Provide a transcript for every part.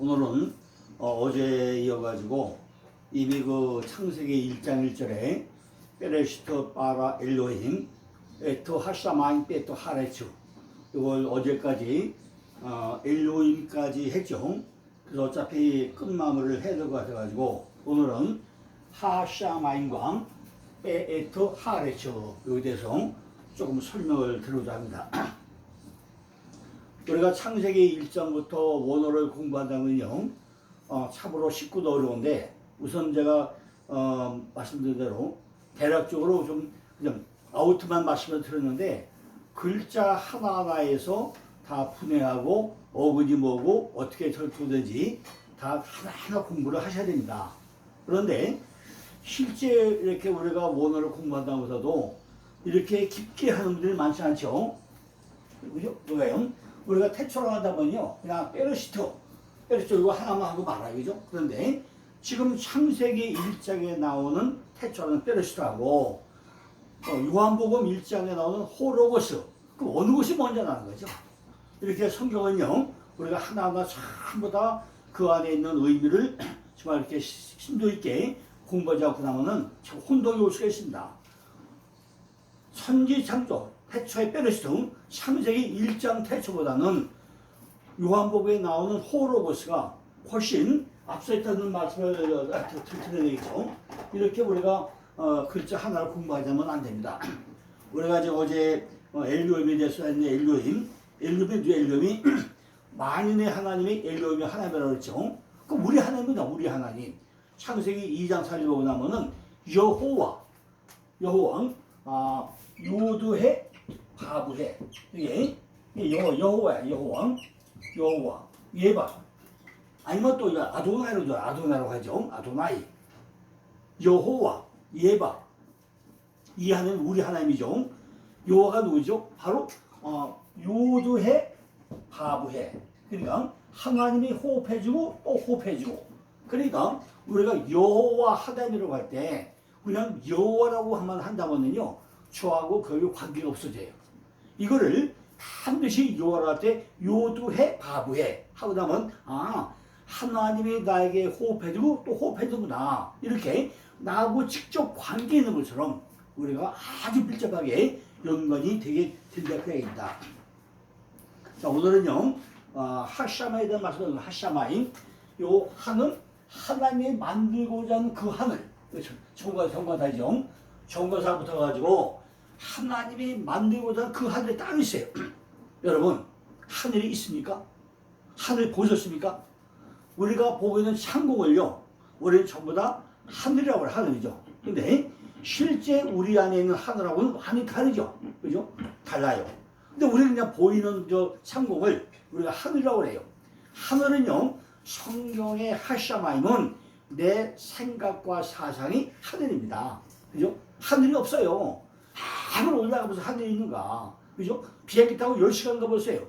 오늘은 어제 이어가지고 이미 그 창세기 1장 1절에 베레시트 바라 엘로힘 에토 하샤마인 베토 하레츠 이걸 어제까지 엘로힘까지 했죠. 그래서 어차피 끝마무리를 해야 될 것 같아가지고 오늘은 하샤마인과 베에토 하레츠 여기에 대해서 조금 설명을 드리고자 합니다. 우리가 창세기 1장부터 원어를 공부한다면요 참으로 쉽고도 어려운데 우선 제가 말씀드린 대로 대략적으로 좀 그냥 아우트만 말씀을 드렸는데 글자 하나하나에서 다 분해하고 어근이 뭐고 어떻게 절투되는지 다 하나하나 공부를 하셔야 됩니다. 그런데 실제 이렇게 우리가 원어를 공부한다고 해서도 이렇게 깊게 하는 분들이 많지 않죠. 그죠? 왜요? 우리가 태초를 하다 보면요 그냥 베르시트 이거 하나만 하고 말아요. 그죠? 그런데 지금 창세기 1장에 나오는 태초라는 베르시트하고 요한복음 1장에 나오는 호로고스, 그럼 어느 것이 먼저 나는 거죠? 이렇게 성경은요 우리가 하나하나 전부 다 그 안에 있는 의미를 정말 이렇게 심도 있게 공부하지 않고 나면은 참 혼동이 올 수가 있습니다. 천지창조 태초의 베르시트, 창세기 1장 태초보다는 요한복음에 나오는 호로고스가 훨씬 앞서 있다는 말씀을 드려야겠죠. 이렇게 우리가 글자 하나를 공부하자면 안 됩니다. 우리가 이제 어제 엘로힘에 대해서 했는데 엘로힘이 만인의 하나님이 엘로힘이 하나님이라고 그랬죠. 그럼 우리 하나님이다, 우리 하나님. 창세기 2장 4절 보고 나면은 여호와 요드해 바브해 이게 여호와야. 여호와 예바 아니면 또 아도나이라고 하죠. 아도나이 여호와 예바 이 하나님 우리 하나님이죠. 여호와가 누구죠? 바로 요드해 바브해. 그러니까 하나님이 호흡해주고 또 호흡해주고. 그러니까 우리가 여호와 하나님이라고 할 때 그냥 여호와라고 하면 한다면요 저하고 거의 관계가 없어져요. 이거를 반드시 여호와라 할 때 요두해 바브해 하고 나면 하나님이 나에게 호흡해주고 또 호흡해주구나 이렇게 나하고 직접 관계 있는 것처럼 우리가 아주 밀접하게 연관이 되게 된다고 해야겠다. 자, 오늘은요 하샤마에 대한 말씀을 하샤마인 요 하는 하나님이 만들고자 하는 그 하늘 정과사죠. 정과사부터 가지고 하나님이 만들고자 하는 그 하늘에 땅이 있어요. 여러분 하늘이 있습니까? 하늘 보셨습니까? 우리가 보고 있는 창공을요 우리는 전부 다 하늘이라고 해요. 하늘이죠. 근데 실제 우리 안에 있는 하늘하고는 많이 다르죠. 그죠? 달라요. 근데 우리는 그냥 보이는 저 창공을 우리가 하늘이라고 해요. 하늘은요 성경의 하샤마임은 내 생각과 사상이 하늘입니다. 그죠? 하늘이 없어요. 하늘 올라가면서 하늘이 있는가? 그죠? 비행기 타고 10시간 가보세요.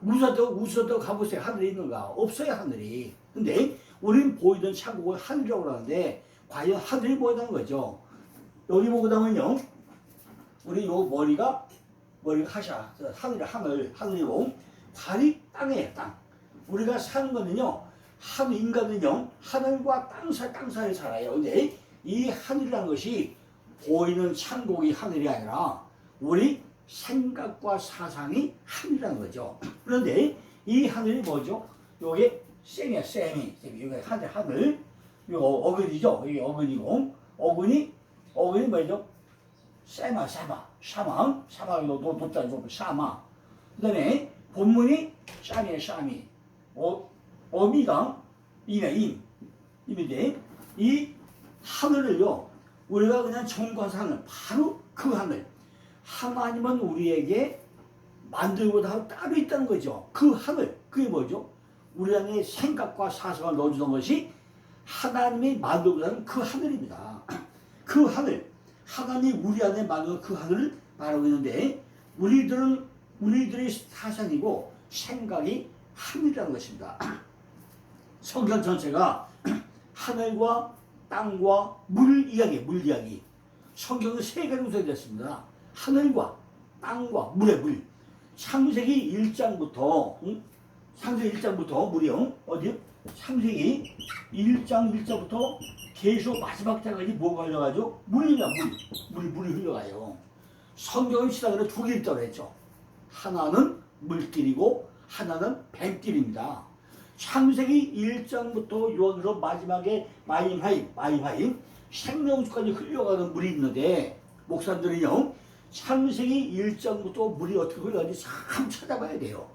우주선 타고 가보세요. 하늘이 있는가? 없어요, 하늘이. 근데 우리는 보이던 창국을 하늘이라고 하는데 과연 하늘이 뭐라는 거죠? 여기 보고 나면요. 우리 요 머리가 하샤, 하늘이고 발이 땅이에요, 땅. 우리가 사는 거는요. 인간은요. 하늘과 땅 사이에 살아요. 근데 이 하늘이라는 것이 보이는 창국이 하늘이 아니라 우리 생각과 사상이 하늘이라는 거죠. 그런데 이 하늘이 뭐죠? 요게 셈이야, 셈이. 요게 하늘. 요 어근이죠. 이게 어근이고. 어근이 뭐죠? 샤마. 높다, 샤마. 그 다음에 본문이 샤미. 어미가 임인데 이 하늘을요. 우리가 그냥 정과사는 바로 그 하늘. 하나님은 우리에게 만들고자 따로 있다는 거죠. 그 하늘. 그게 뭐죠? 우리 안에 생각과 사상을 넣어주는 것이 하나님이 만들고자 하는 그 하늘입니다. 그 하늘. 하나님이 우리 안에 만든 그 하늘을 말하고 있는데 우리들의 사상이고 생각이 하늘이라는 것입니다. 성경 전체가 하늘과 땅과 물 이야기. 성경은 세 가지 구성이 됐습니다. 하늘과 땅과 물의 물. 창세기 1장부터 물이 어디요? 창세기 1장 1절부터 계속 마지막 장까지 뭐가 흘러가죠? 물이야, 물이 흘러가요. 성경은 시작으로 두 개 있다고 했죠. 하나는 물길이고 하나는 뱀길입니다. 창세기 1장부터 요한으로 마지막에 마임하임 생명수까지 흘러가는 물이 있는데, 목사들은요 창세기 1장부터 물이 어떻게 흘러가는지 참 찾아봐야 돼요.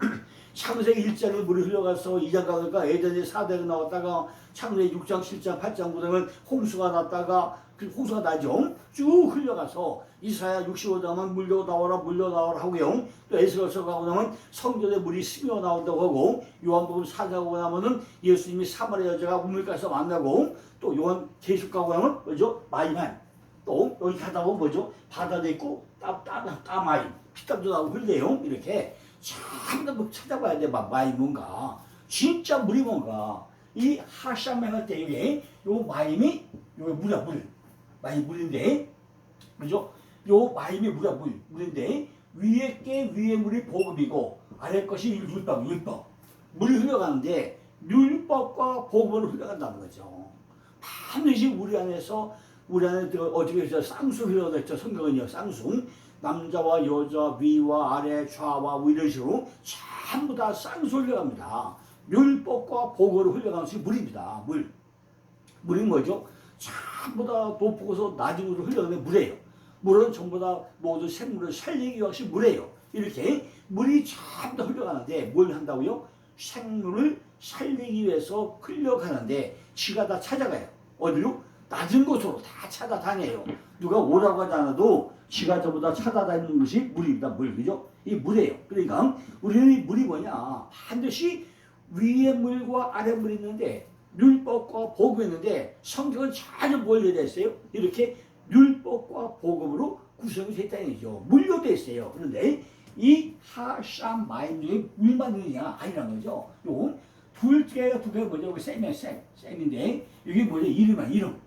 창세기 1장에 물이 흘러가서 2장 가니까 에덴의 4대가 나왔다가 창세기 6장, 7장, 8장 보면 홍수가 났다가 홍수가 나죠. 쭉 흘러가서 이사야 65장은 물려 나와라 하고요. 또 에스겔서 가고 나면 성전에 물이 스며 나온다고 하고, 요한복음 4장 가고 나면은 예수님이 사마리아 여자가 우물가에서 만나고, 또 요한 계속 가고 나면 뭐죠? 마이만. 또 여기 가다 보면 뭐죠? 바다도 있고 따마임 피땀도 나오고 흘려요. 이렇게 참 찾아봐야 돼. 마임 뭔가 진짜 물이 뭔가. 이 하샴 할 때 이게 요 마임이 요 물이야, 마임 물인데, 그죠? 요 마임이 물인데 위에 물이 복음이고 아래 것이 율법. 물이 흘러가는데 율법과 복음으로 흘러간다는 거죠. 반드시 우리 안에 어떻게 해서 쌍수 흘러가 있죠. 성경은요, 쌍수. 남자와 여자, 위와 아래, 좌와 우 이런 식으로 전부 다 쌍수 흘러갑니다. 율법과 복음으로 흘러가는 것이 물입니다. 물이 뭐죠? 전부 다 높고서 낮은 곳으로 흘러가는 물이에요. 물은 전부 다 모든 생물을 살리기 위해서 물이에요. 이렇게 물이 전부 다 흘러가는데 뭘 한다고요? 생물을 살리기 위해서 흘러가는데 지가 다 찾아가요. 어디로? 낮은 곳으로 다 찾아다녀요. 누가 오라고 하지 않아도 지가 전부 다 찾아다니는 것이 물입니다. 물, 그죠? 이 물이에요. 그러니까 우리는 이 물이 뭐냐? 반드시 위에 물과 아래 물이 있는데 율법과 복음이 있는데, 성경은 전혀 뭘 얘기했어요? 이렇게 율법과 복음으로 구성이 됐다는 얘기죠. 물로 됐어요. 그런데 이 하샴 마임 중에 물만 있느냐? 아니란 거죠. 요 두 개가 뭐죠? 여기 셈인데 이게 뭐죠? 이름.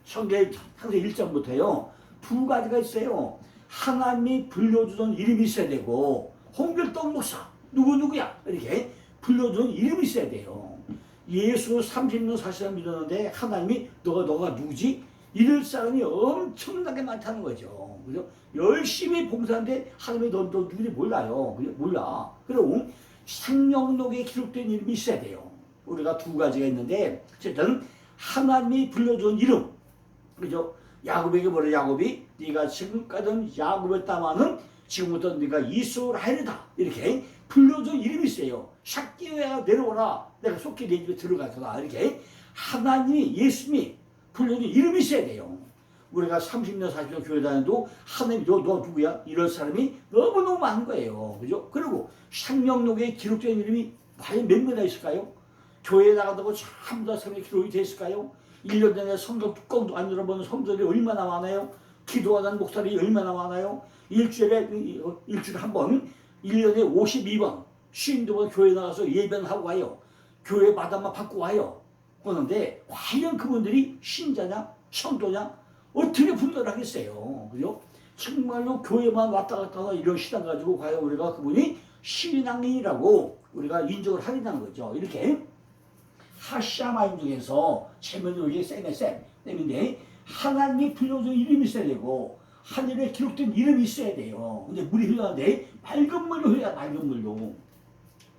성경 창세기 1장부터요 두 가지가 있어요. 하나님이 불러주던 이름이 있어야 되고, 홍길동 목사 누구야 이렇게 불러주는 이름이 있어야 돼요. 예수 30년 40년 믿었는데 하나님이 너가 누구지? 이럴 사람이 엄청나게 많다는 거죠. 그죠? 열심히 봉사하는데 하나님이 너 누구지 몰라요. 몰라. 그리고 생명록에 기록된 이름이 있어야 돼요. 우리가 두 가지가 있는데, 어쨌든 하나님이 불러준 이름, 그죠? 야곱에게 뭐래? 야곱이 네가 지금까지 야곱이었다마는 지금부터 네가 이스라엘이다. 이렇게 불러준 이름이 있어요. 샤끼야 내려오라. 내가 속히 내 집에 들어가서다. 이렇게 하나님이, 예수님이 불러준 이름이 있어야 돼요. 우리가 30년 40년 교회 다녀도 하나님 너 누구야? 이럴 사람이 너무너무 많은 거예요. 그죠? 그리고 생명록에 기록된 이름이 과연 몇 명이나 있을까요? 교회에 나가다고 전부 다 성경에 기록이 됐을까요? 1년 전에 성경 뚜껑도 안 열어보는 성도들이 얼마나 많아요? 기도하는 목사들이 얼마나 많아요? 일주일에 한 번, 1년에 52번, 52번 교회 나가서 예배는 하고 와요. 교회 마담만 받고 와요. 그런데 과연 그분들이 신자냐? 성도냐? 어떻게 분별하겠어요? 그죠? 정말로 교회만 왔다 갔다 하다 이런 신앙 가지고 과연 우리가 그분이 신앙인이라고 우리가 인정을 하겠다는 거죠. 이렇게 하샤마임 중에서 제면적이 셈인데 하나님이 불러준 이름이 있어야 되고 하늘에 기록된 이름이 있어야 돼요. 근데 물이 흘러가는데 맑은 물로 흘러가. 맑은 물로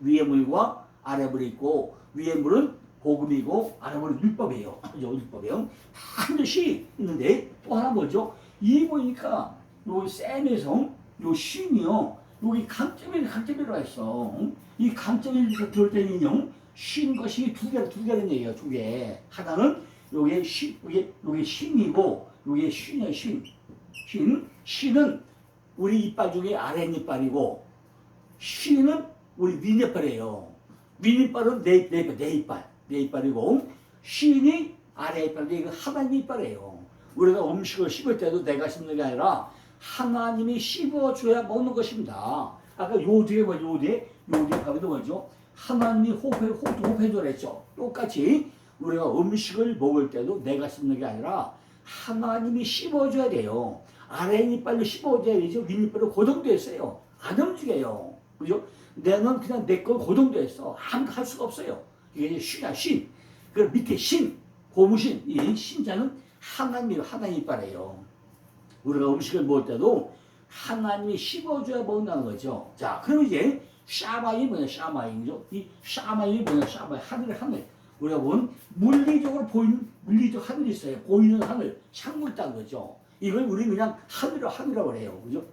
위에 물과 아래 물이 있고, 위에 물은 복음이고 아래 물은 율법이에요. 그죠? 율법이에요. 반드시 있는데 또 하나 뭐죠? 이 보니까 요 셈에서 요 쉰이요 여기 강점이라고 했어. 이 강점이 들을 때는요 쉰 것이 두 개는 얘기예요. 두 개. 하나는 요게 신이고 요게 쉰이에요. 신은 우리 이빨 중에 아래 이빨이고, 쉰은 우리 윗이빨이에요. 윗이빨은 내 이빨이고, 쉰이 아래 이빨인데 이거 하나님 이빨이에요. 우리가 음식을 씹을 때도 내가 씹는 게 아니라 하나님이 씹어줘야 먹는 것입니다. 아까 요 뒤에 뭐죠? 요 뒤에 가면도 뭐죠? 하나님이 호흡해줘라 했죠. 똑같이 우리가 음식을 먹을 때도 내가 씹는 게 아니라 하나님이 씹어줘야 돼요. 아래 이빨로 씹어줘야 되죠. 윗이빨로 고정되어 있어요. 안 움직여요. 그죠? 내는 그냥 내 거 고정되어 있어. 아무도 할 수가 없어요. 이게 신이야, 신. 그 밑에 신, 고무신. 이 신자는 하나님 이빨이에요. 우리가 음식을 먹을 때도 하나님이 씹어줘야 먹는다는 거죠. 자, 그럼 이제 샤마이 뭐냐, 샤마이죠. 이 샤마이 뭐냐, 샤마이 하늘. 우리가 본 물리적으로 보이는 물리적 하늘이 있어요. 보이는 하늘, 창문 있다는 거죠. 이걸 우리 그냥 하늘이라고 해요, 그죠?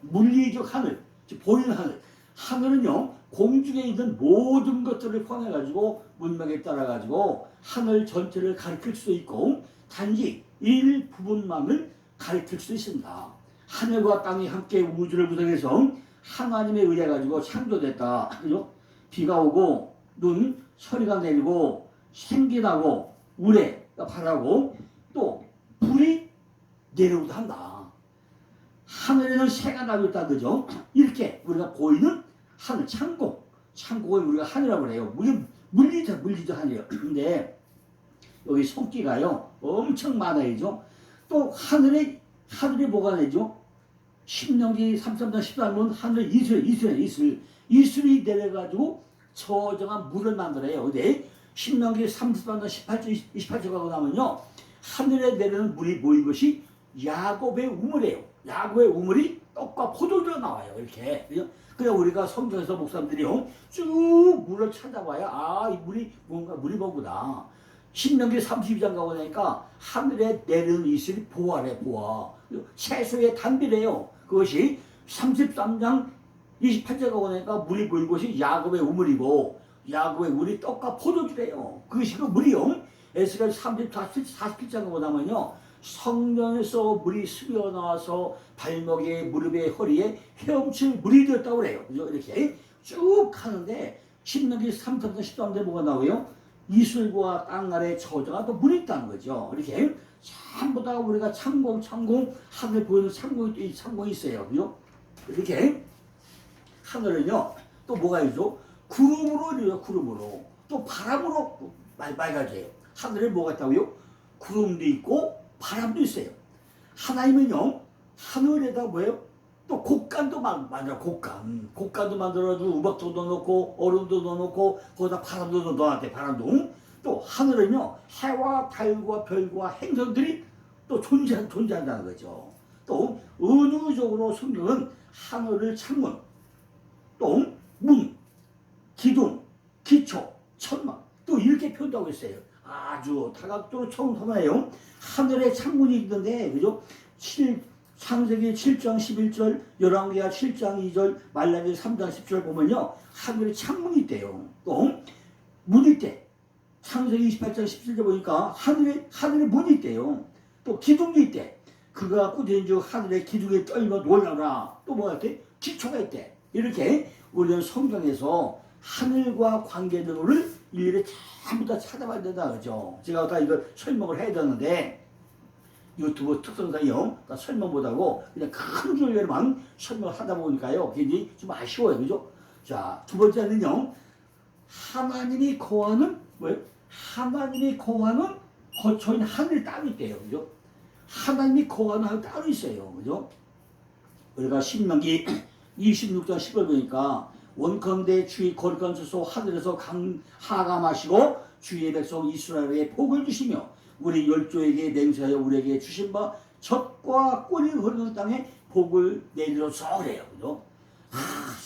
물리적 하늘, 즉 보이는 하늘. 하늘은요, 공중에 있는 모든 것들을 포함해가지고 문맥에 따라가지고 하늘 전체를 가리킬 수도 있고 단지 일부분만을 가리킬 수도 있습니다. 하늘과 땅이 함께 우주를 구성해서 하나님에 의해 가지고 창조됐다. 그죠? 비가 오고 눈, 서리가 내리고 생기 나고 우레가 발하고 또 불이 내려오기도 한다. 하늘에는 새가 나고 있다. 그죠? 이렇게 우리가 보이는 하늘, 창고를 우리가 하늘이라고 해요. 물리적 하늘이에요. 근데 여기 손기가요 엄청 많아요. 또 하늘이 뭐가 되죠? 신명기 33장 14문 하늘 이슬이 내려가지고 저정한 물을 만들어요. 근데 신명기 33장 18절 28절 가고 나면요 하늘에 내리는 물이 뭐인 것이 야곱의 우물이에요. 야곱의 우물이 떡과 포도주가 나와요. 이렇게. 그래 우리가 성경에서 목사님들이요 쭉 물을 찾아봐야 이 물이 뭐구나. 신명기 32장 가고 나니까 하늘에 내리는 이슬이 보아래. 채소의 단비래요. 그것이 33장 28절 가고 나니까 물이 보인 것이 야곱의 우물이고 야곱의 물이 떡과 포도주래요. 그것이 그 물이요. 에스겔 47장 가고 나면요 성전에서 물이 스며 나와서 발목에 무릎에 허리에 헤엄칠 물이 되었다고 그래요. 그죠? 이렇게 쭉 하는데 신명기 33장 13절에 뭐가 나오고요? 이슬과 땅 아래 저장한 또 물이 있다는 거죠. 이렇게 전부 다 우리가 창공 하늘 보이는 창공이 있어요. 그죠? 이렇게 하늘은요 또 뭐가 있죠? 구름으로 이루어요. 구름으로 또 바람으로 맑아져요. 하늘에 뭐가 있다고요? 구름도 있고 바람도 있어요. 하나님은요 하늘에다 뭐예요? 또 곡간도 만들어. 곡간도 만들어가지고 우박도 넣어놓고 얼음도 넣어놓고 거기다 바람도 넣어놨대. 바람도. 또 하늘은요 해와 달과 별과 행성들이 또 존재한다는 거죠. 또 은유적으로 성경은 하늘을 창문, 또 문, 기둥, 기초, 천막 또 이렇게 표현하고 있어요. 아주 다각도로 청소해요. 하늘에 창문이 있는데 그죠? 창세기 7장 11절, 열왕기하 7장 2절, 말라기 3장 10절 보면요 하늘에 창문이 있대요. 또 문이 있대. 창세기 28장 17절 보니까 하늘에 문이 있대요. 또 기둥도 있대. 그거 갖고 된즉 하늘에 기둥에 떨며 놀라라. 또 뭐가 있대? 기초가 있대. 이렇게 우리는 성경에서 하늘과 관계된 것을 일일이 전부 다 찾아봐야 된다 그죠? 제가 다 이거 설명을 해야 되는데 유튜브 특성상이요. 설명 못하고 그냥 큰 줄에만 설명을 하다 보니까요. 굉장히 좀 아쉬워요. 그죠? 자, 두 번째는요. 하나님이 거하는 뭐예요? 하나님이 거하는 거처인 하늘이 따로 있대요. 그죠? 하나님이 거하는 하늘 따로 있어요. 그죠? 우리가 신명기 26장 10절 보니까 원컨대 주의 거룩한 주소 하늘에서 하감하시고 주의 백성 이스라엘에 복을 주시며 우리 열조에게 맹세하여 우리에게 주신 바 젖과 꿀이 흐르는 땅에 복을 내리소서 그래요. 그죠?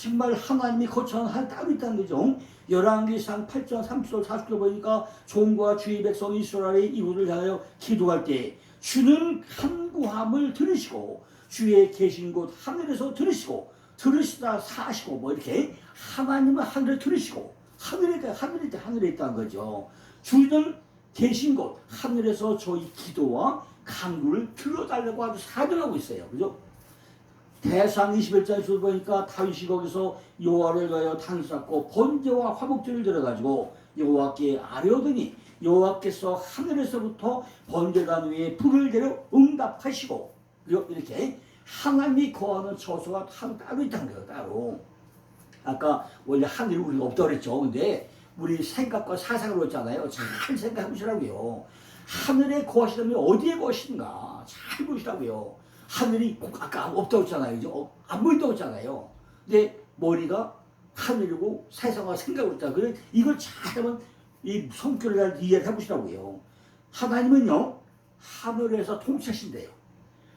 정말 하나님이 거처하는 하늘 따로 있다는 거죠. 열왕기상 8장 30절 40절 보니까 종과 주의 백성 이스라엘의 이웃을 향하여 기도할 때 주는 간구함을 들으시고 주의 계신 곳 하늘에서 들으시다 사시고 뭐 이렇게 하나님은 하늘에 들으시고 하늘에 있다는 거죠. 주는 계신 곳 하늘에서 저희 기도와 간구를 들어달라고 아주 사정하고 있어요. 그죠? 대상 21장에서 보니까 다윗이 거기서 여호와를 위하여 단수하고 번제와 화목제를 들어가지고 여호와께 아뢰오더니 여호와께서 하늘에서부터 번제단 위에 불을 내려 응답하시고 이렇게 하나님이 거하는 처소가 따로 있다는 거예요. 따로. 아까 원래 하늘이 우리가 없다고 그랬죠. 근데 우리 생각과 상상으로 했잖아요. 잘 생각해 보시라고요. 하늘에 거하시려면 어디에 거하시는가 잘 보시라고요. 하늘이 아까 없다고 했잖아요. 그죠? 안 보인다고 했잖아요. 근데 머리가 하늘이고 세상과 생각을 했다. 그래 이걸 잘 한번 이 성격을 잘 이해를 해보시라고요. 하나님은요 하늘에서 통치하신대요.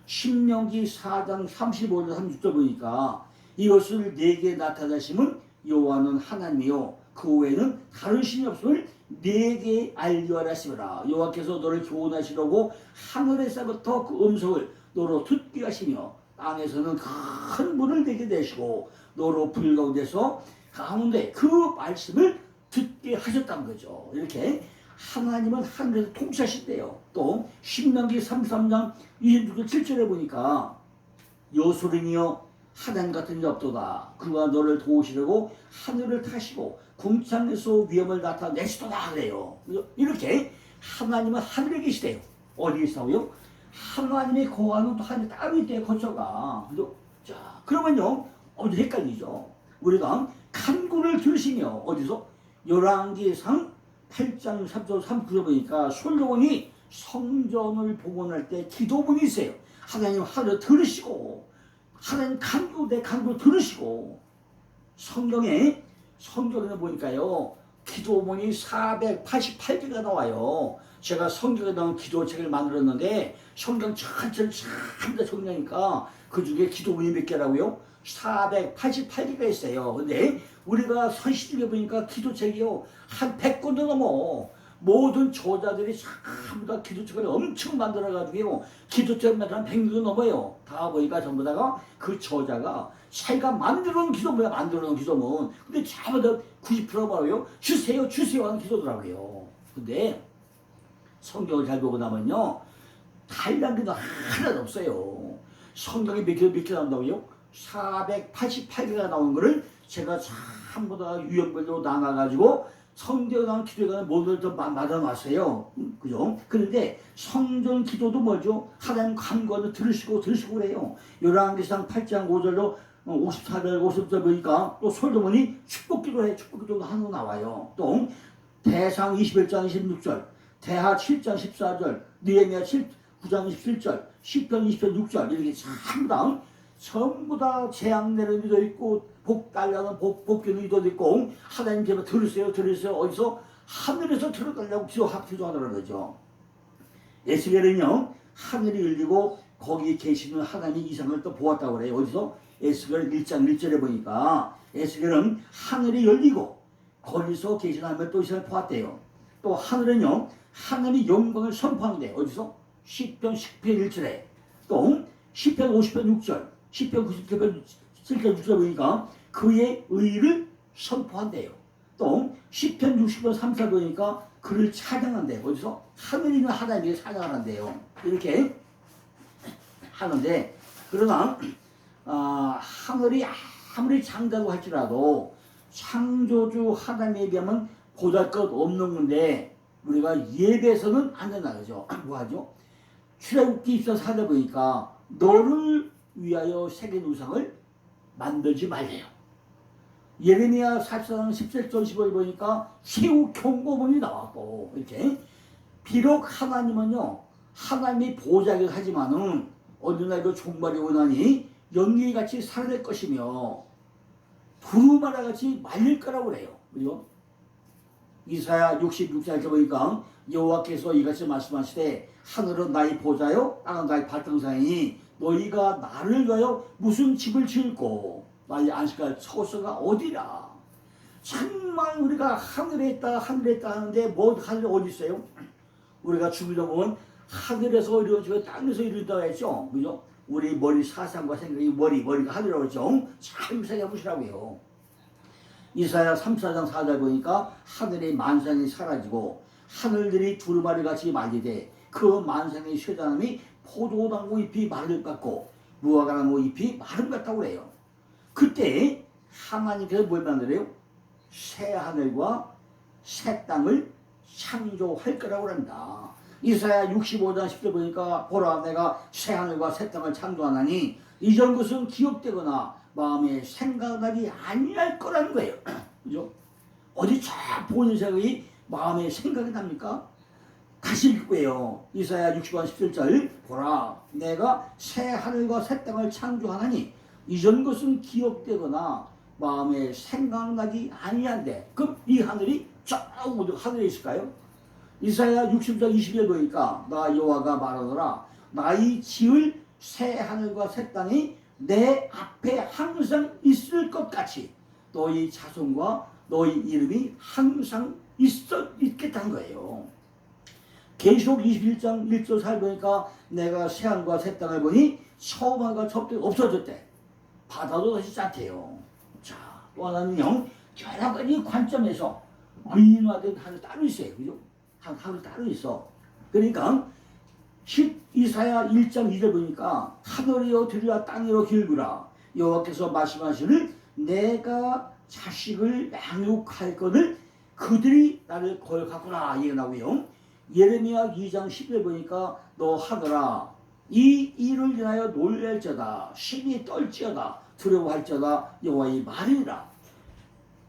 신명기 4장 35절 36절 보니까 이것을 내게 나타나심은 여호와는 하나님이요 그 외에는 다른 신이 없음을 내게 알리하라 하시더라. 여호와께서 너를 교훈하시려고 하늘에서부터 그 음성을 너로 듣게 하시며 땅에서는 큰 문을 내게 내시고 너로 불 가운데 그 말씀을 듣게 하셨다는 거죠. 이렇게 하나님은 하늘에서 통치하신대요. 또 신명기 33장 26절 7절에 보니까 여소름이여 하나님 같은 이 없도다. 그가 너를 도우시려고 하늘을 타시고 궁창에서 위험을 나타내시도다 그래요. 이렇게 하나님은 하늘에 계시대요. 어디에 있어요? 하나님의 거하는 또 하늘에 따로 있대요. 거처가. 자 그러면요 어디 헷갈리죠. 우리가 간구를 들으시며 어디서 열왕기상 8장 3절 39절 보니까 솔로몬이 성전을 복원할 때 기도문이 있어요. 하나님 하늘 들으시고 하나님 내 간구 들으시고 성경에 보니까요 기도문이 488개가 나와요. 제가 성경에 나온 기도책을 만들었는데 성경 전체를 전부 다 정리하니까 그 중에 기도문이 몇 개라고요? 488개가 있어요. 근데 우리가 선시중에 보니까 기도책이요 한 100권도 넘어. 모든 저자들이 전부 다 기도책을 엄청 만들어가지고 기도책 만들면 100명도 넘어요. 다 보니까 전부 다가 그 저자가 자기가 만들어놓은 기도문이야. 만들어놓은 기도문. 근데 전부 다 90%가 뭐라고요? 주세요 하는 기도더라고요. 근데 성경을 잘 보고 나면요 달란 기도 하나도 없어요. 성경이 몇 개 나온다고요? 488개가 나온 거를 제가 전부 다 유형별로 나눠가지고 성경에 나온 기도에 모두 좀 맞아놨어요. 그죠? 그런데 성전 기도도 뭐죠? 하나님 간구하는 들으시고 그래요. 열왕기상 8장 5절로 54절 50절 보니까 또 솔로몬이 축복기도 해. 축복기도가 하는 거 나와요. 또 대상 21장 26절 대하 7장 14절 느헤미야 9장 17절 시편 20편 6절 이렇게 전부 다 재앙 내는 기도 있고 복 달라는 복기는 기도도 있고 하나님 제발 들으세요 어디서 하늘에서 들어달라고 기도하더라는 거죠. 에스겔은요 하늘이 열리고 거기 계시는 하나님의 이상을 또 보았다고 그래요. 어디서? 에스겔 1장 1절에 보니까 에스겔은 하늘이 열리고 거기서 계시는 하나님을 또 이상을 보았대요. 또 하늘은요 하나님의 영광을 선포하는데 어디서? 시편 10편 1절에 또 시편 50편 6절 시편 99편 7절 6절 보니까 그의 의를 선포한대요. 또 시편 60편 3절 보니까 그를 찬양한대요. 어디서? 하늘에 있는 하나님을 찬양한대요. 이렇게 하는데 그러나 하늘이 아무리 장다고 할지라도 창조주 하나님에 비하면 보잘것 없는 건데 우리가 예배에서는 안 된다 그죠? 뭐하죠? 출애굽기 24절 보니까 너를 위하여 새긴 우상을 만들지 말래요. 예레미야 44장 17절 15절 보니까 최후 경고문이 나왔고 이렇게 비록 하나님은요 하나님이 보좌를 하지만은 어느 날도 종말이 오나니 연기같이 살아날 것이며 두루마리같이 말릴 거라고 그래요. 그죠? 이사야 66장 보니까 여호와께서 이같이 말씀하시되 하늘은 나의 보좌요 땅은 나의 발등상이니 너희가 나를 위하여 무슨 집을 지을고 나의 안식할 처소가 어디라. 정말 우리가 하늘에 있다 하는데 뭐 하늘에 어디 있어요? 우리가 죽이다 보면 하늘에서 이루어지고 땅에서 이루어진다고 했죠. 그죠? 우리 머리 사상과 생각이 머리가 하늘이라고 했죠. 잘 생각해 보시라고요. 이사야 34장 4절 보니까 하늘의 만상이 사라지고 하늘들이 두루마리같이 말리되 그 만상의 쇠잔함이 포도나무 잎이 마를 같고 무화과나무 잎이 마름 같다고 그래요. 그때 하나님께서 뭘 만들어요? 새 하늘과 새 땅을 창조할 거라고 합니다. 이사야 65장 10절 보니까 보라 내가 새 하늘과 새 땅을 창조하나니 이전 것은 기억되거나 마음에 생각나지 아니할 거라는 거예요. 그죠? 어디 쫙 보는 생각이 마음에 생각이 납니까? 다시 읽고요. 이사야 60장 17절 보라 내가 새 하늘과 새 땅을 창조하나니 이전 것은 기억되거나 마음에 생각나지 아니한데 그럼 이 하늘이 저 하늘에 있을까요? 이사야 60장 20절 보니까 나 여호와가 말하노라 나의 지을 새 하늘과 새 땅이 내 앞에 항상 있을 것 같이 너희 자손과 너희 이름이 항상 있겠다는 거예요. 계시록 21장 1절 4절 보니까 내가 새 하늘과 새 땅을 보니 처음 하늘과 처음 땅이 없어졌대. 바다도 다시 짰대요. 자, 또 하나는요 여러 가지 관점에서 의인화된 하늘 따로 있어요. 그죠? 하늘 따로 있어. 그러니까 이사야 1장 2절 보니까 하늘이여 들으라 땅이여 길구라 여호와께서 말씀하시는 내가 자식을 양육할 것을 그들이 나를 거역하구나 이게 나오고요. 예레미야 2장 10절 보니까 너 하늘아 이 일을 인하여 놀랄지어다 심히 떨지어다 두려워할지어다 여호와의 말이니라.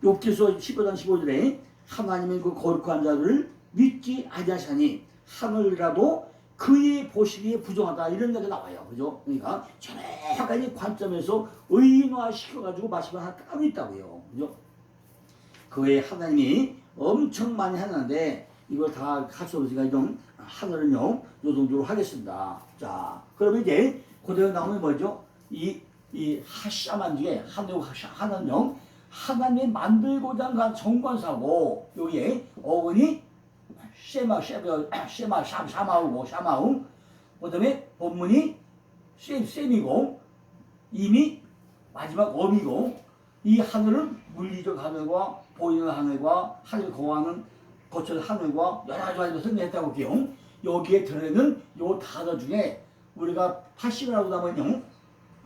욥기서 15장 15절에 하나님의 그 거룩한 자들을 믿지 아니하시니 하늘이라도 그의 보시기에 부정하다 이런 얘기가 나와요. 그죠? 그러니까 여러 가지 관점에서 의인화 시켜가지고 말씀을 하나 따로 있다고요. 그죠? 그의 하나님이 엄청 많이 하는데 이걸 다 할 수 없으니까 좀 하늘은요 노동적으로 하겠습니다. 자, 그러면 이제 그대로 나오면 뭐죠? 이 하샤만 중에 하나는요 하나님이 만들고자 한 정관사고 여기에 어근이 샤마우 그 다음에 본문이 셈이고 이미 마지막 엄이고 이 하늘은 물리적 하늘과 보이는 하늘과 하늘 거하는 거칠 하늘과 여러 가지 설명했다고 할게요. 여기에 들어있는 요 단어 중에 우리가 80이라고 하면요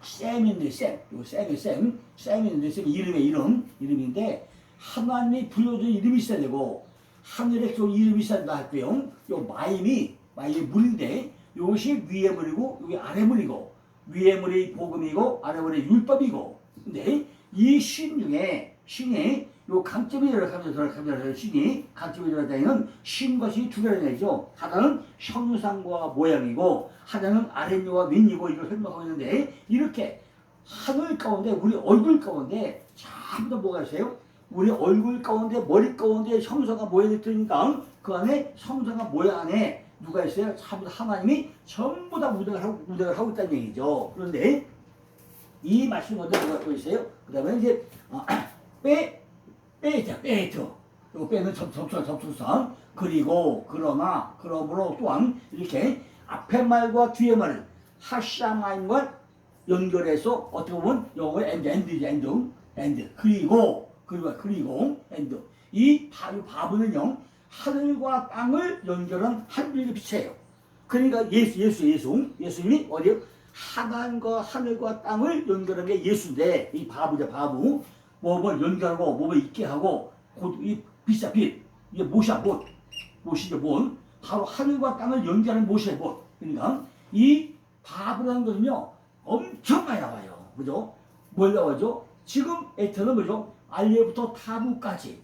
셈인데 셈인데 셈 이름인데 하나님이 불러준 이름이 있어야 되고 하늘의 그 이름이 있어야 된다 할게요. 요 마임이 물인데 이것이 위의 물이고 여기 아래 물이고 위의 물이 복음이고 아래 물이 율법이고 근데 이 신 중에 신이 요 강점이 들어가면 신이 강점이 들어가는 신 것이 두 개가 되죠. 하나는 형상과 모양이고 하나는 아랫니와 윗니고 이걸 설명하고 있는데 이렇게 하늘 가운데 우리 얼굴 가운데 전부 다 뭐가 있어요? 우리 얼굴 가운데 머리 가운데 형상과 모양이 있으니까 그 안에 형상과 모양 안에 누가 있어요? 전부 하나님이 전부 다 무대를 하고 있다는 얘기죠. 그런데 이 말씀 어디에 뭐가 또 있어요? 그 다음에 이제 빼이죠. 이거 빼는 접속사 그리고 그러나 그러므로 또한 이렇게 앞에 말과 뒤에 말을 하샤마임과 연결해서 어떻게 보면 영어의 엔드 그리고 엔드 이 바브는요 하늘과 땅을 연결한 하늘의 빛이에요. 그러니까 예수님이 어디요? 하늘과 땅을 연결한 게 예수인데 이 바브죠. 바브 몸을 연결하고 몸을 있게 하고 이 빛이야 빛 이게 못이죠 못 바로 하늘과 땅을 연결하는 못이에요 못. 그러니까 이 바브라는 것은요 엄청 많이 나와요. 그죠? 뭘 나와죠? 지금 에터는 뭐죠? 알레부터 타부까지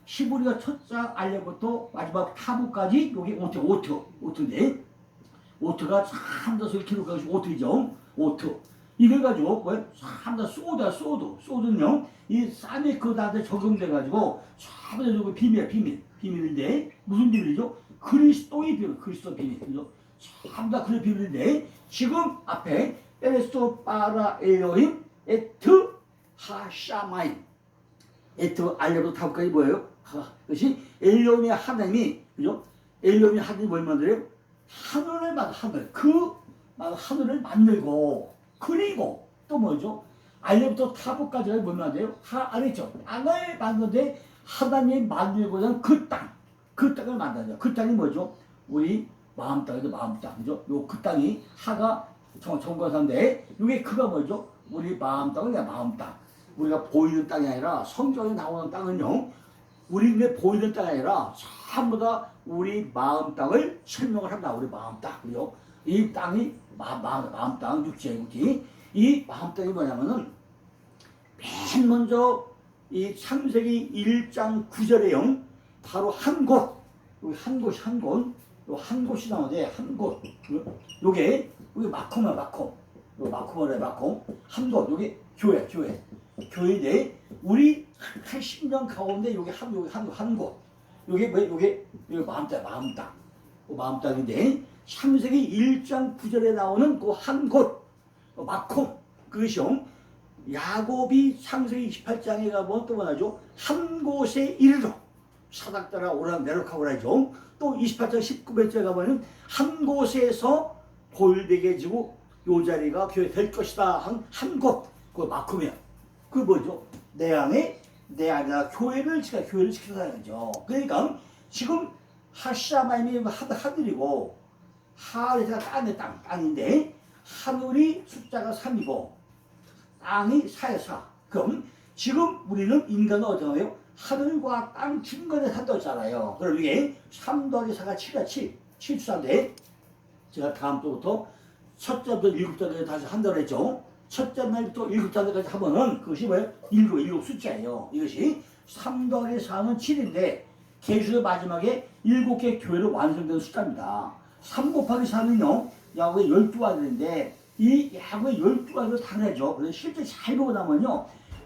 히브리가 첫장 알레부터 마지막 타부까지 여기 오트인데 오트가 참다서 기록하고 오트이죠. 오트 이걸 가지고 뭐야? 참다 소드는요 이 쌈에 그 다한테 적용돼가지고 참다 비밀인데 무슨 비밀이죠? 그리스도의 비밀 그죠? 참다 그의 비밀인데 지금 앞에 에레스토 파라 엘로힘 에트 하샤마임 에트 알레부터 타부까지 뭐예요? 그것이 엘로힘의 하나님이 그죠? 엘로힘의 하나님이 뭘 만들어요? 하늘을 하늘을 만들고 그리고 또 뭐죠? 알레부터 타부까지가 뭘 만들어요? 아래죠. 땅을 만드는데 하나님이 만들고자 하는 그 땅을 만들죠. 그 땅이 뭐죠? 우리 마음 땅이죠. 마음 땅. 그죠? 그 땅이 하가 정관사인데 이게 그가 뭐죠? 우리 마음 땅은 마음 땅. 우리가 보이는 땅이 아니라 성경에 나오는 땅은요. 우리의 보이는 땅이 아니라 전부 다 우리 마음 땅을 설명을 한다. 우리 마음 땅. 그죠? 이 땅이 마음 땅, 육지. 이 마음 땅이 뭐냐면은 맨 먼저 이 창세기 1장 9절에요. 바로 한 곳이 나오는데 한 곳. 요게 마콤이야, 마콤. 마콤을 해, 마콤. 한곳, 여기 교회인데, 우리 한 10년 가운데 여기 한 곳. 요게 뭐, 요게 마음 땅인데, 창세기 1장 9절에 나오는 그 한 곳, 마콤, 그것이요. 야곱이 창세기 28장에 가보면 또 뭐라죠? 한 곳에 이르러 사닥다라 오락내락하고 그러죠. 또 28장 19절에 가보면 한 곳에서 골되게 지고 요 자리가 교회 될 것이다 한 곳, 그 마콤이야. 그 뭐죠? 내 안에 교회를 지켜다는 거죠. 그러니까 지금 하샤마임이 하늘이고 하늘이 땅인데 하늘이 숫자가 3이고 땅이 4에 4. 그럼 지금 우리는 인간은 어떠나요? 하늘과 땅 중간에 산다고 했잖아요. 그럼 이게 3 더하기 4가 7이야. 7수인데 제가 다음 주부터 첫째부터 7단까지 다시 한다고 했죠. 첫째 날부터 7단까지 하면은 그것이 뭐예요? 7 숫자예요. 이것이 3 더하기 4는 7인데 계수의 마지막에 7개 교회로 완성된 숫자입니다. 3 곱하기 4는요. 야곱의 12아들인데 이 야곱의 12아들을 당하죠. 그래서 실제 잘 보고 나면요.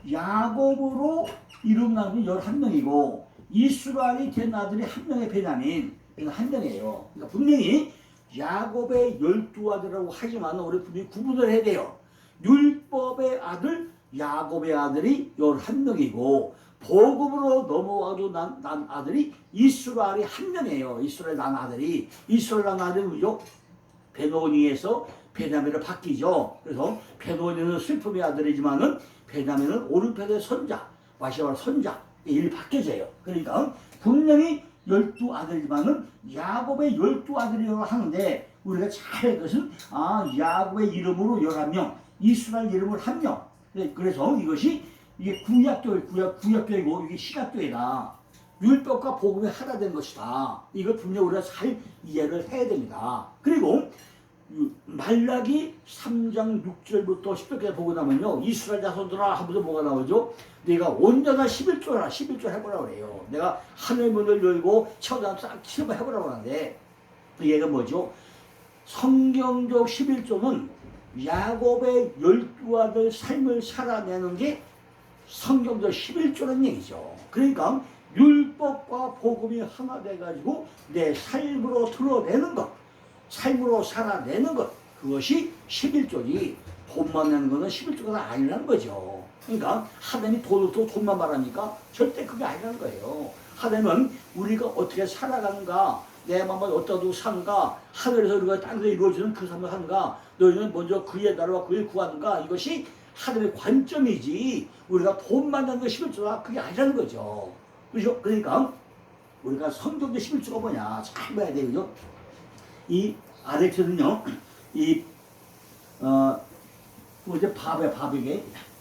야곱으로 이름 나온 11명이고 이스라엘이 된 아들이 한 명의 베냐민, 한 명이에요. 그러니까 분명히 야곱의 12아들이라고 하지만 우리 분명히 구분을 해야 돼요. 율법의 아들, 야곱의 아들이 11명이고 복음으로 넘어와도 난 아들이 이스라엘이 한 명이에요. 이스라엘 난 아들이. 이스라엘 난 아들이 뭐죠? 베노니에서 베냐민을 바뀌죠. 그래서 베노니는 슬픔의 아들이지만은 베냐민은 오른편의 선자, 마시아와 선자 이 바뀌어져요. 그러니까 분명히 12아들이지만은 야곱의 12아들이라고 하는데 우리가 잘 할 것은 야곱의 이름으로 11명, 이스라엘 이름을 1명. 그래서 이것이 이게 구약교회고 이게 신약교회다. 율법과 복음이 하나 된 것이다. 이걸 분명히 우리가 잘 이해를 해야 됩니다. 그리고 말라기 3장 6절부터 10절까지 보고 나면요. 이스라엘 자손들아 하면서 뭐가 나오죠? 내가 온전한 11조 해보라고 그래요. 내가 하늘 문을 열고 천안 싹 해보라고 하는데 얘가 뭐죠? 성경적 11조는 야곱의 12아들 삶을 살아내는 게 성경적 11조라는 얘기죠. 그러니까 율법과 복음이 하나 돼가지고 내 삶으로 드러내는 것, 삶으로 살아내는 것, 그것이 11조지 돈만 내는 것은 11조가 아니라는 거죠. 그러니까 하나님이 돈만 말하니까 절대 그게 아니라는 거예요. 하나님은 우리가 어떻게 살아가는가, 내 마음을 어디다 사는가, 하늘에서 우리가 땅에서 이루어지는 그 삶을 하는가, 너희는 먼저 그의 나라와 그의 구하는가, 이것이 하나님의 관점이지 우리가 돈만 내는 거 11조가 그게 아니라는 거죠. 그렇죠? 그러니까 우리가 성경적 11조가 뭐냐 잘 봐야 되죠. 이 아렉스는요, 이제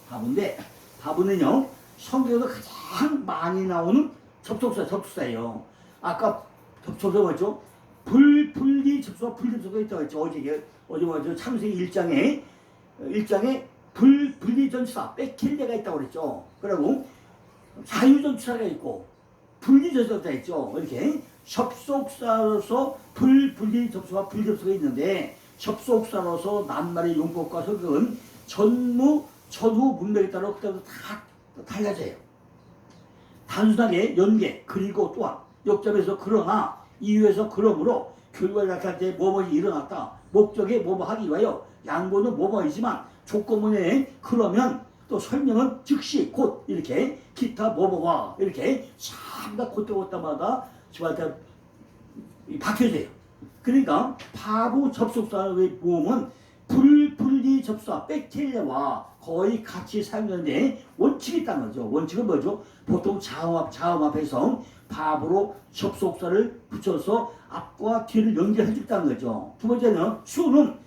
바보인데 바보는요 성경에서 가장 많이 나오는 접속사예요. 아까 접속사 뭐죠? 불분리 접속사, 불접속사가 있다고 했죠. 어제 뭐죠? 창세기 1장에 불분리전치사, 백킬레가 있다고 그랬죠. 그리고 자유전치사가 있고 분리전치사가 있죠. 이렇게 접속사로서 불분리 접속과 불접속이 있는데 접속사로서 낱말의 용법과 설명은 전후 문맥에 따라 그때부터 다 달라져요. 단순하게 연계 그리고 또한 역접에서 그러나 이유에서 그러므로 결과를 나타낼 때 뭐뭐이 일어났다. 목적에 뭐뭐 하기 위하여 양보는 뭐뭐이지만 조건문에 그러면 또 설명은 즉시 곧 이렇게 기타 뭐뭐와 이렇게 참다 곧다마다 저한테 박혀져요. 그러니까 바보 접속사의 모음은 불분리 접속사 백텔레와 거의 같이 사용되는데 원칙이 있다는 거죠. 원칙은 뭐죠? 보통 자음 앞에서 바보로 접속사를 붙여서 앞과 뒤를 연결해 줬다는 거죠. 두 번째는 수는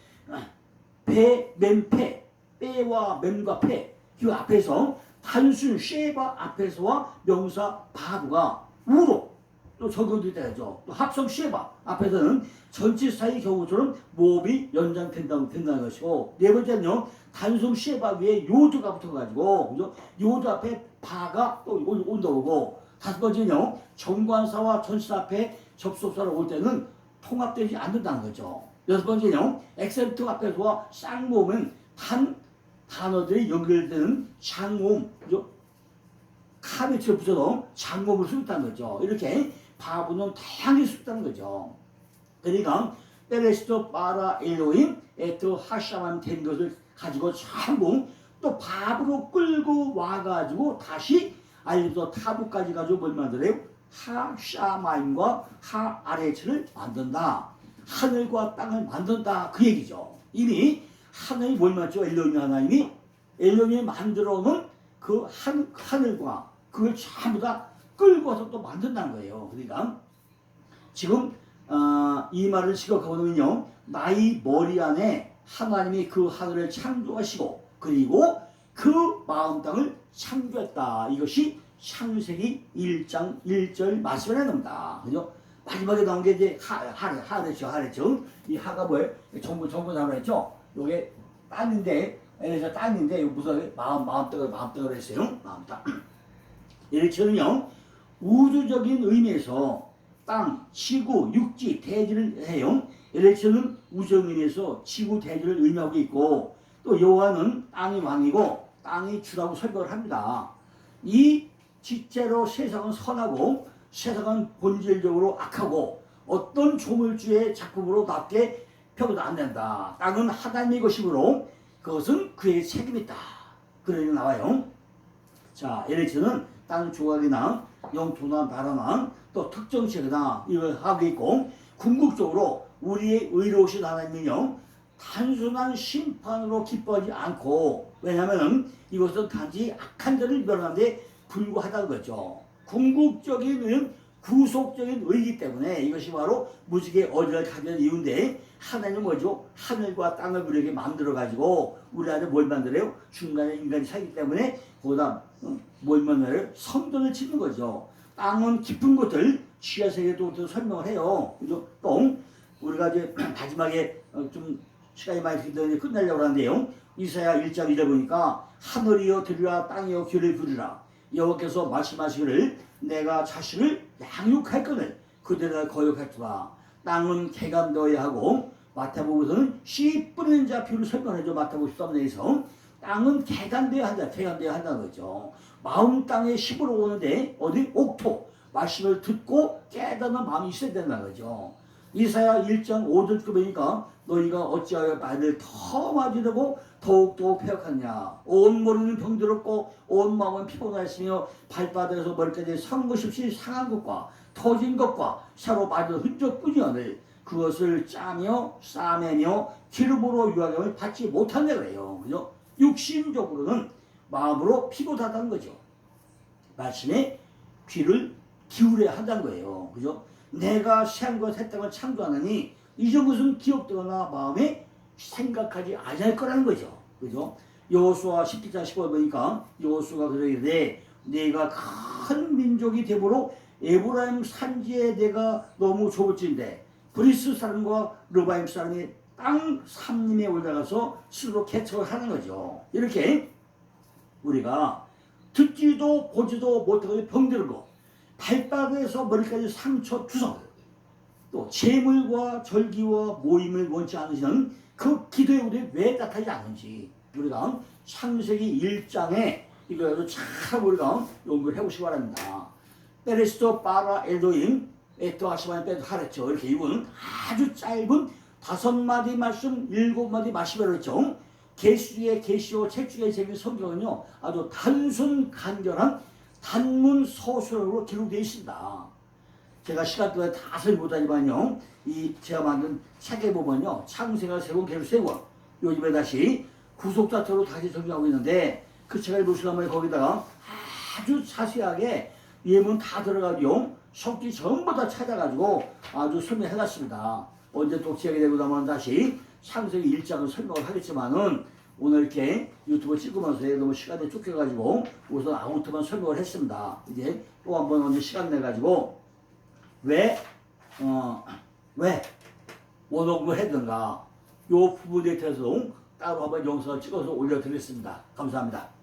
배, 맴패, 빼와 맴과 패, 그 앞에서 단순 쉐바 앞에서와 명사 바보가 우로 또 적용도 되죠. 또 합성 쉐바 앞에서는 전치사의 경우처럼 모음이 연장된다는 것이고, 네 번째는요 단순 쉐바 위에 요드가 붙어가지고 그죠? 요드 앞에 바가 또 온다고. 다섯 번째는요 정관사와 전치사 앞에 접속사를 올 때는 통합되지 않는다는 거죠. 여섯 번째는요 액센트 앞에서와 쌍모음은 단어들이 연결되는 장모음, 그죠? 카비치를 붙여도 장모음을 쓰겠다는 거죠. 이렇게 바브는 다양하게 쓰겠다는 거죠. 그러니까 베레스토 바라 엘로임 에트 하샤만 된 것을 가지고 전부 또 밥으로 끌고 와가지고 다시 알리도 타부까지 가지고 뭘 만들어요? 하샤마임과 하아레츠를 만든다. 하늘과 땅을 만든다. 그 얘기죠. 이미 하늘이 뭘 만들죠? 엘로힘 하나님이 엘로힘이 만들어 놓은 그 하늘과 그걸 전부 다 끌고 와서 또 만든다는 거예요. 그러니까 지금 이 말을 지적하고 보면요, 나의 머리 안에 하나님이 그 하늘을 창조하시고 그리고 그 마음 땅을 창조했다. 이것이 창세기 1장 1절 말씀을 해놓습니다. 그죠? 마지막에 나온 게 이제 하랬죠. 이 하가 뭐예요? 정부 단어였죠. 요게 땅인데, 에서 땅인데, 요 무슨 마음떡을 했어요. 마음떡. 이렇게는요, 우주적인 의미에서 땅, 지구, 육지, 대지를 해요. 이렇게는 우주적인 의미에서 지구, 대지를 의미하고 있고, 또 여호와는 땅이 왕이고 땅이 주라고 설명을 합니다. 이実제로 세상은 선하고 세상은 본질적으로 악하고 어떤 조물주의 작품으로 납게 펴도 안 된다. 땅은 하나님의 것이므로 그것은 그의 책임이다. 그런 나와요. 자, LH는 땅 조각이나 영토나 나라나 또 특정 지역이나 이걸 하고 있고, 궁극적으로 우리의 의로우신 하나님은요, 단순한 심판으로 기뻐하지 않고, 왜냐하면 이것은 단지 악한 자를 멸하는 데 불과하다는 거죠. 궁극적인 구속적인 의이기 때문에 이것이 바로 무지개 어디를 가진 이유인데, 하나님은 뭐죠? 하늘과 땅을 우리에게 만들어가지고 우리 안에 뭘 만들어요? 중간에 인간이 살기 때문에 거기다 뭘 만들어요? 성전을 짓는 거죠. 땅은 깊은 곳을 지하세계도 설명을 해요. 그죠? 또 우리가 이제 마지막에 좀 시간이 많이 들기 끝내려고 하는데요, 이사야 1장 1절 보니까 하늘이여 들으라, 땅이여 귀를 부르라. 여호와께서 말씀하시기를 내가 자식을 양육할 거늘 그대로 거역할지라. 땅은 개간되어야 하고, 마태복음에서는 씨 뿌리는 자 비유를 설명해줘. 마태복음 13장에서 땅은 개간되어야 한다. 개간되어야 한다는 거죠. 마음 땅에 힘으로 오는데 어디 옥토 말씀을 듣고 깨닫는 마음이 있어야 된다는 거죠. 이사야 1장 5절 보니까 너희가 어찌하여 말을 더 맞으려고 더욱더 폐역하냐. 온 머리는 병들었고 온 마음은 피곤하였으며 발바닥에서 머리까지 산 것이 없이 상한 것과 터진 것과 새로 맞은 흔적뿐이오늘 그것을 짜며 싸매며 기름으로 유하gem을 받지 못한다 그래요. 그죠? 육신적으로는 마음으로 피곤하다는 거죠. 말씀에 귀를 기울여야 한다는 거예요. 그죠? 내가 새하늘과 새 땅을 창조하느니 이전 것은 기억되거나 마음에 생각하지 아니할 거라는 거죠. 그죠? 여호수아 17장 15절 보니까 여호수아가 그러기를 내가 큰 민족이 되므로 에브라임 산지에 내가 너무 좁을진데 브리스 사람과 르바임 사람이 땅 삼림에 올라가서 스스로 개척을 하는 거죠. 이렇게 우리가 듣지도 보지도 못하고 병들고 발바닥에서 머리까지 상처 투석, 또 제물과 절기와 모임을 원치 않으시는 그 기도에 우리 왜 따뜻하지 않는지 우리가 창세기 1장에 이거 참 우리가 연구를 해보시기 바랍니다. 베레스토 바라 엘도임 에토 하시마니 빼도 하랬죠. 이렇게 이분은 아주 짧은 5마디 말씀 7마디 말씀을 했죠. 계시의 계시오 책 중에 제일 성경은요 아주 단순 간결한 단문 서술로 기록되어 있습니다. 제가 시간 동안 다 설명 못하지만요, 이 제가 만든 책에 보면요, 창세가 3권, 계속 3권, 요즘에 다시 구속자태로 다시 정리하고 있는데, 그 책을 보시려면 거기다가 아주 자세하게 예문 다 들어가지고 속기 전부 다 찾아가지고 아주 설명해놨습니다. 언제 독재하게 되고 나면 다시 창세기 1장을 설명을 하겠지만은 오늘 이렇게 유튜브 찍으면서 너무 시간이 쫓겨가지고 우선 아무것만 설명을 했습니다. 이제 또 한번 언제 시간 내가지고 왜 원어공부를 했던가 요 부분에 대해서 따로 한번 영상을 찍어서 올려드리겠습니다. 감사합니다.